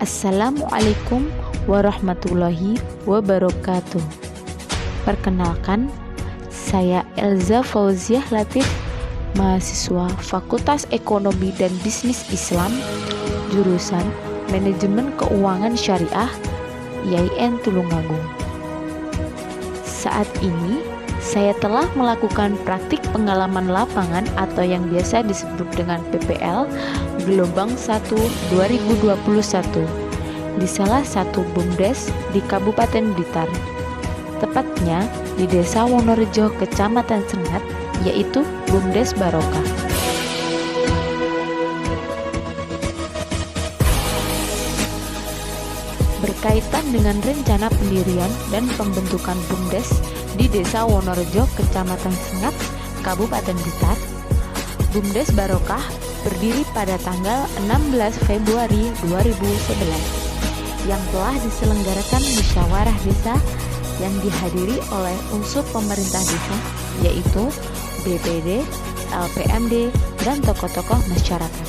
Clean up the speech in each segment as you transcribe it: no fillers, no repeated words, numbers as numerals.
Assalamualaikum warahmatullahi wabarakatuh. Perkenalkan, saya Elza Fauziah Latif, mahasiswa Fakultas Ekonomi dan Bisnis Islam, jurusan Manajemen Keuangan Syariah, IAIN Tulungagung. Saat ini, saya telah melakukan praktik pengalaman lapangan atau yang biasa disebut dengan PPL gelombang 1 2021 di salah satu BUMDes di Kabupaten Blitar, tepatnya di Desa Wonorejo, Kecamatan Sengat, yaitu BUMDes Barokah. Berkaitan dengan rencana pendirian dan pembentukan BUMDes di Desa Wonorejo, Kecamatan Sengat, Kabupaten Blitar, BUMDes Barokah berdiri pada tanggal 16 Februari 2011 yang telah diselenggarakan musyawarah desa yang dihadiri oleh unsur pemerintah desa, yaitu BPD, LPMD, dan tokoh-tokoh masyarakat.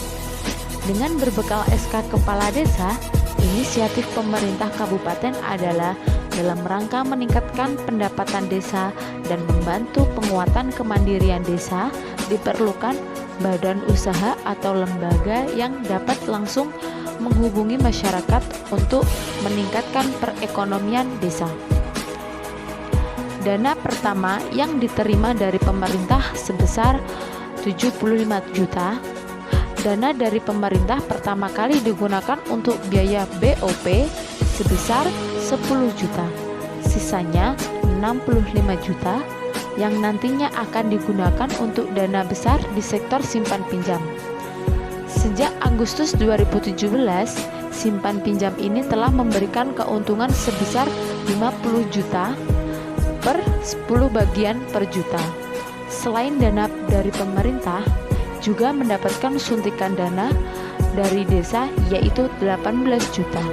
Dengan berbekal SK Kepala Desa, inisiatif pemerintah kabupaten adalah dalam rangka meningkatkan pendapatan desa dan membantu penguatan kemandirian desa, diperlukan badan usaha atau lembaga yang dapat langsung menghubungi masyarakat untuk meningkatkan perekonomian desa. Dana pertama yang diterima dari pemerintah sebesar 75 juta. Dana dari pemerintah pertama kali digunakan untuk biaya BOP sebesar 10 juta. Sisanya 65 juta yang nantinya akan digunakan untuk dana besar di sektor simpan pinjam. Sejak Agustus 2017, simpan pinjam ini telah memberikan keuntungan sebesar 50 juta per 10 bagian per juta. Selain dana dari pemerintah, juga mendapatkan suntikan dana dari desa yaitu 18 juta.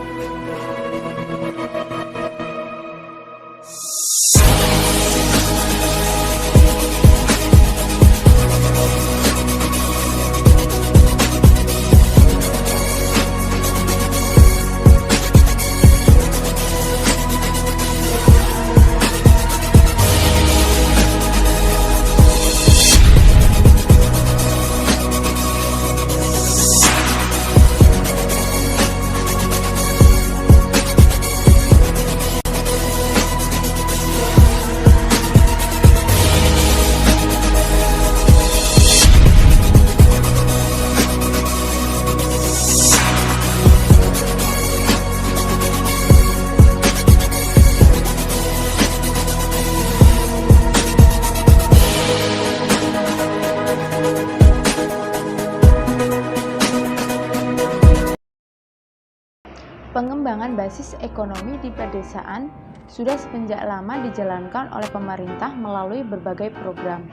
Pengembangan basis ekonomi di pedesaan sudah semenjak lama dijalankan oleh pemerintah melalui berbagai program.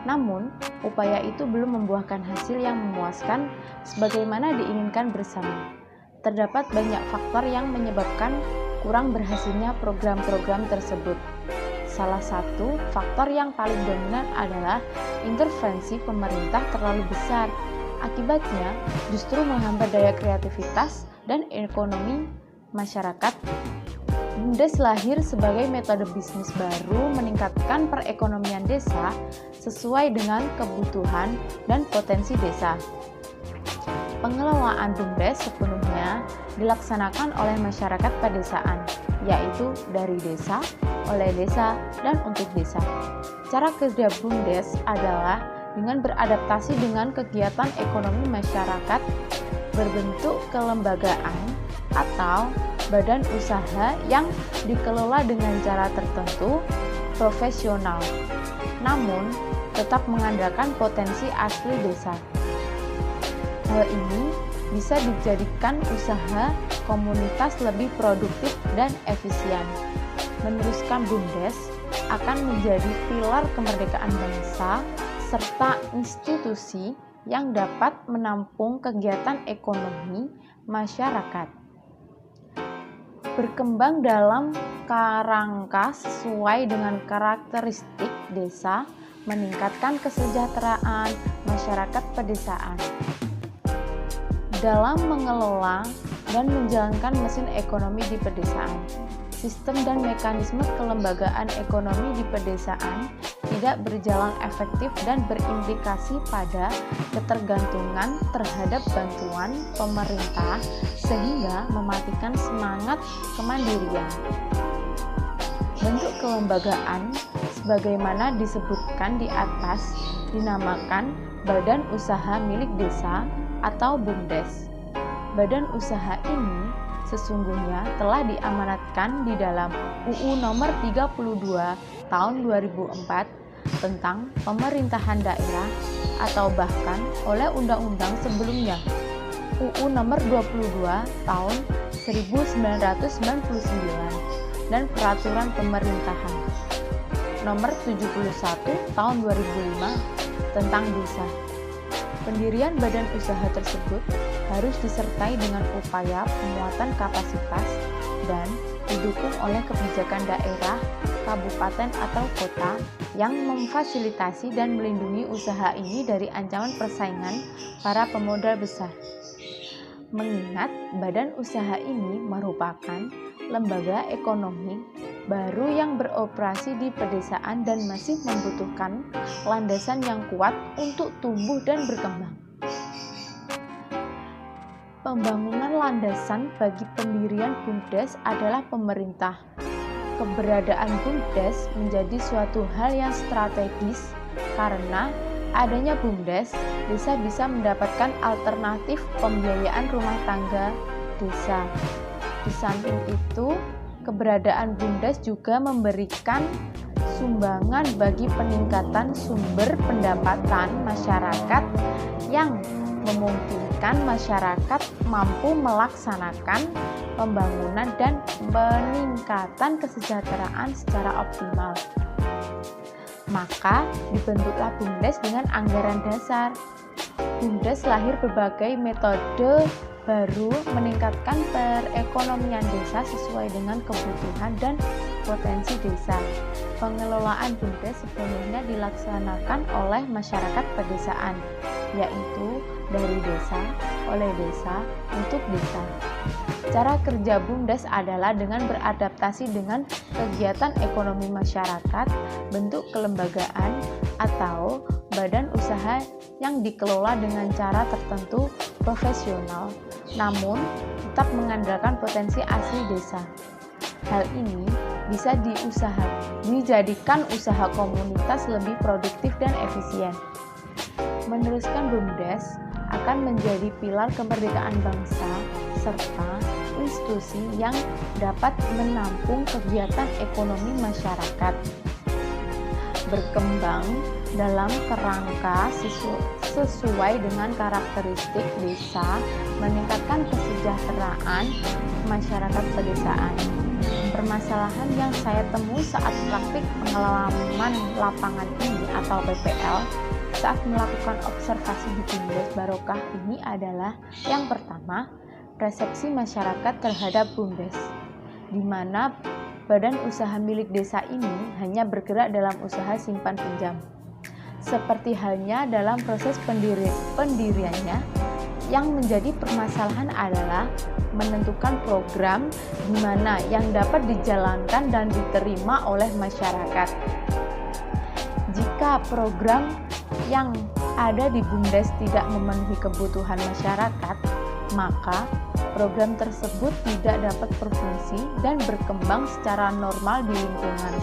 Namun, upaya itu belum membuahkan hasil yang memuaskan sebagaimana diinginkan bersama. Terdapat banyak faktor yang menyebabkan kurang berhasilnya program-program tersebut. Salah satu faktor yang paling dominan adalah intervensi pemerintah terlalu besar. Akibatnya, justru menghambat daya kreativitas dan ekonomi masyarakat. BUMDes lahir sebagai metode bisnis baru meningkatkan perekonomian desa sesuai dengan kebutuhan dan potensi desa. Pengelolaan BUMDes sepenuhnya dilaksanakan oleh masyarakat pedesaan, yaitu dari desa, oleh desa, dan untuk desa. Cara kerja BUMDes adalah dengan beradaptasi dengan kegiatan ekonomi masyarakat berbentuk kelembagaan atau badan usaha yang dikelola dengan cara tertentu profesional, namun tetap mengandalkan potensi asli desa. Hal ini bisa dijadikan usaha komunitas lebih produktif dan efisien. Meneruskan BUMDes akan menjadi pilar kemerdekaan bangsa serta institusi yang dapat menampung kegiatan ekonomi masyarakat. Berkembang dalam kerangka sesuai dengan karakteristik desa, meningkatkan kesejahteraan masyarakat pedesaan. Dalam mengelola dan menjalankan mesin ekonomi di pedesaan. Sistem dan mekanisme kelembagaan ekonomi di pedesaan tidak berjalan efektif dan berimplikasi pada ketergantungan terhadap bantuan pemerintah sehingga mematikan semangat kemandirian. Bentuk kelembagaan sebagaimana disebutkan di atas dinamakan Badan Usaha Milik Desa atau BUMDes. Badan usaha ini sesungguhnya telah diamanatkan di dalam UU Nomor 32 Tahun 2004 tentang pemerintahan daerah atau bahkan oleh undang-undang sebelumnya UU Nomor 22 Tahun 1999 dan Peraturan Pemerintahan Nomor 71 Tahun 2005 tentang desa. Pendirian badan usaha tersebut harus disertai dengan upaya penguatan kapasitas dan didukung oleh kebijakan daerah, kabupaten atau kota yang memfasilitasi dan melindungi usaha ini dari ancaman persaingan para pemodal besar. Mengingat badan usaha ini merupakan lembaga ekonomi baru yang beroperasi di pedesaan dan masih membutuhkan landasan yang kuat untuk tumbuh dan berkembang. Pembangunan landasan bagi pendirian BUMDes adalah pemerintah. Keberadaan BUMDes menjadi suatu hal yang strategis karena adanya BUMDes, desa bisa mendapatkan alternatif pembiayaan rumah tangga desa. Di samping itu, keberadaan BUMDes juga memberikan sumbangan bagi peningkatan sumber pendapatan masyarakat yang memungkinkan masyarakat mampu melaksanakan pembangunan dan peningkatan kesejahteraan secara optimal. Maka dibentuklah BUMDes dengan anggaran dasar. BUMDes lahir berbagai metode baru meningkatkan perekonomian desa sesuai dengan kebutuhan dan potensi desa. Pengelolaan BUMDes sepenuhnya dilaksanakan oleh masyarakat pedesaan, yaitu dari desa, oleh desa, untuk desa. Cara kerja BUMDes adalah dengan beradaptasi dengan kegiatan ekonomi masyarakat, bentuk kelembagaan, atau badan usaha yang dikelola dengan cara tertentu profesional, namun tetap mengandalkan potensi asli desa. Hal ini bisa dijadikan usaha komunitas lebih produktif dan efisien. Meneruskan BUMDes akan menjadi pilar kemerdekaan bangsa serta institusi yang dapat menampung kegiatan ekonomi masyarakat, berkembang dalam kerangka sesuai dengan karakteristik desa, meningkatkan kesejahteraan masyarakat pedesaan. Permasalahan yang saya temui saat praktik pengalaman lapangan ini atau PPL saat melakukan observasi di BUMDes Barokah ini adalah yang pertama, persepsi masyarakat terhadap BUMDes, di mana badan usaha milik desa ini hanya bergerak dalam usaha simpan pinjam. Seperti halnya dalam proses pendiriannya, yang menjadi permasalahan adalah menentukan program di mana yang dapat dijalankan dan diterima oleh masyarakat. Jika program yang ada di BUMDes tidak memenuhi kebutuhan masyarakat, maka program tersebut tidak dapat berfungsi dan berkembang secara normal di lingkungan.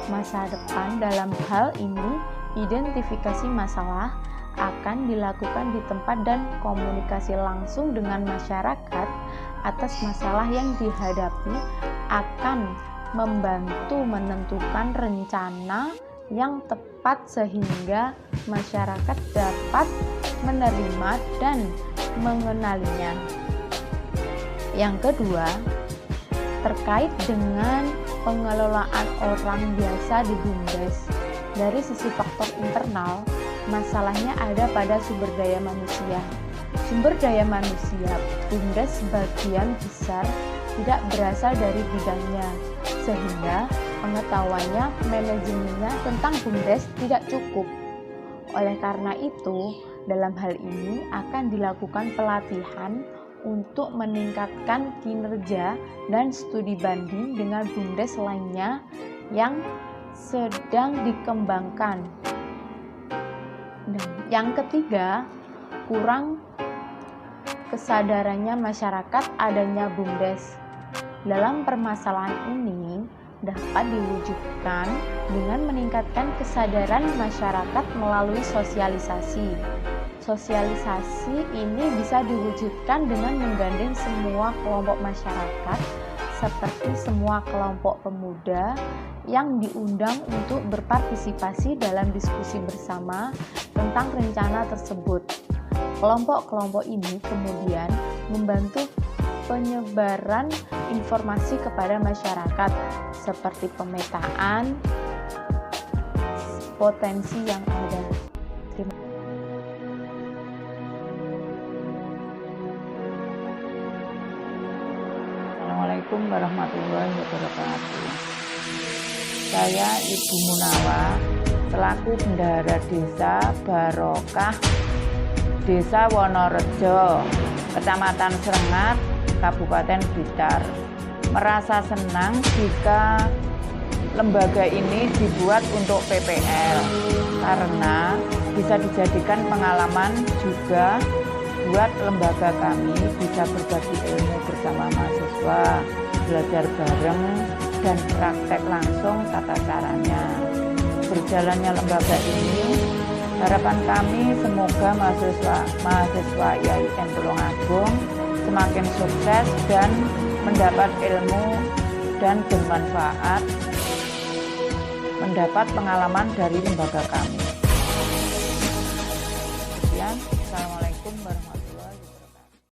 Masa depan dalam hal ini, identifikasi masalah akan dilakukan di tempat dan komunikasi langsung dengan masyarakat atas masalah yang dihadapi akan membantu menentukan rencana yang tepat sehingga masyarakat dapat menerima dan mengenalinya. Yang kedua, terkait dengan pengelolaan orang biasa di BUMDes. Dari sisi faktor internal, masalahnya ada pada sumber daya manusia. Sumber daya manusia BUMDes sebagian besar tidak berasal dari bidangnya, sehingga pengetahuannya, manajemennya tentang BUMDes tidak cukup. Oleh karena itu, dalam hal ini akan dilakukan pelatihan untuk meningkatkan kinerja dan studi banding dengan BUMDes lainnya yang sedang dikembangkan. Dan yang ketiga, kurang kesadarannya masyarakat adanya BUMDes. Dalam permasalahan ini dapat diwujudkan dengan meningkatkan kesadaran masyarakat melalui sosialisasi. Sosialisasi ini bisa diwujudkan dengan menggandeng semua kelompok masyarakat seperti semua kelompok pemuda yang diundang untuk berpartisipasi dalam diskusi bersama tentang rencana tersebut. Kelompok-kelompok ini kemudian membantu penyebaran informasi kepada masyarakat seperti pemetaan potensi yang ada. Assalamualaikum warahmatullahi wabarakatuh. Saya Ibu Munawa selaku Bendahara Desa Barokah Desa Wonorejo, Kecamatan Srengat, Kabupaten Blitar, merasa senang jika lembaga ini dibuat untuk PPL karena bisa dijadikan pengalaman juga buat lembaga kami bisa berbagi ilmu bersama mahasiswa, belajar bareng dan praktek langsung tata caranya. Berjalannya lembaga ini, harapan kami semoga mahasiswa IAIN Tulungagung semakin sukses dan mendapat ilmu dan bermanfaat, mendapat pengalaman dari lembaga kami.